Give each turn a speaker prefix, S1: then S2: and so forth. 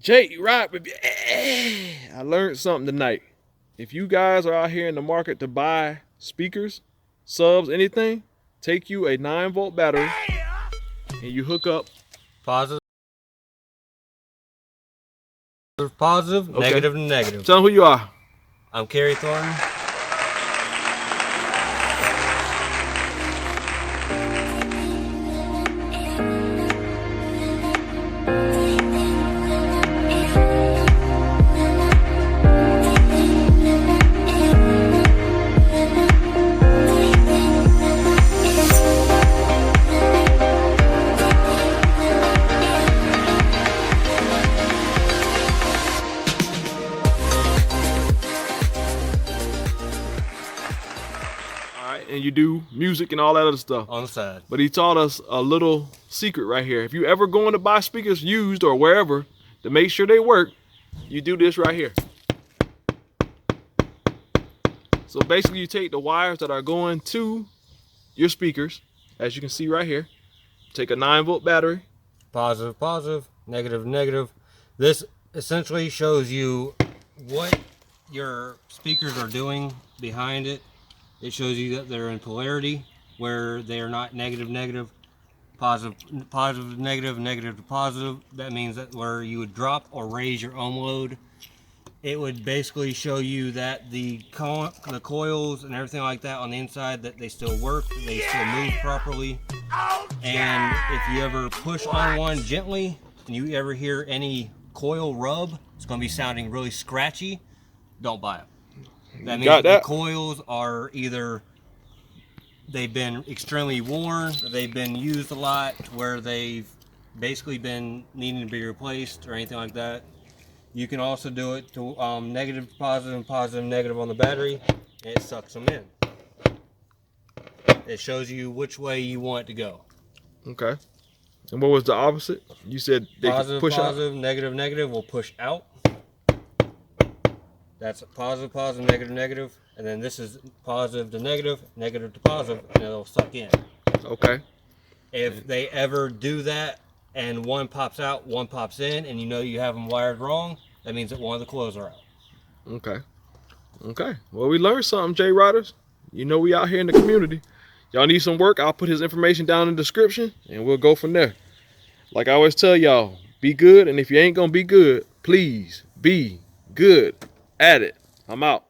S1: JRideReviews. I learned something tonight. If you guys are out here in the market to buy speakers, subs, anything, take you a 9-volt battery and you hook up
S2: positive, positive,
S1: okay.
S2: Negative, and negative.
S1: Tell them who you are.
S2: I'm CAREY Thornton.
S1: And you do music and all that other stuff
S2: On the side.
S1: But he taught us a little secret right here. If you ever going to buy speakers used or wherever to make sure they work, you do this right here. So basically you take the wires that are going to your speakers, as you can see right here, take a 9-volt battery,
S2: positive, positive, negative, negative. This essentially shows you what your speakers are doing behind it. It shows you that they're in polarity, where they are not negative, negative, positive, positive, negative, negative to positive. That means that where you would drop or raise your ohm load, it would basically show you that the coils and everything like that on the inside, that they still work, that they still move properly. And if you ever push on one gently and you ever hear any coil rub, it's going to be sounding really scratchy, don't buy it. That means the coils are either they've been extremely worn, or they've been used a lot, where they've basically been needing to be replaced or anything like that. You can also do it to negative, positive, and positive, negative on the battery, and it sucks them in. It shows you which way you want it to go.
S1: Okay. And what was the opposite? You said they
S2: positive,
S1: push
S2: positive,
S1: out?
S2: Negative, negative will push out. That's positive, positive, negative, negative. And then this is positive to negative, negative to positive, and it'll suck in.
S1: Okay.
S2: If they ever do that and one pops out, one pops in, and you know you have them wired wrong, that means that one of the coils are out.
S1: Okay. Okay. Well, we learned something, J-Riders. You know we out here in the community. Y'all need some work, I'll put his information down in the description, and we'll go from there. Like I always tell y'all, be good, and if you ain't gonna be good, please be good at it. I'm out.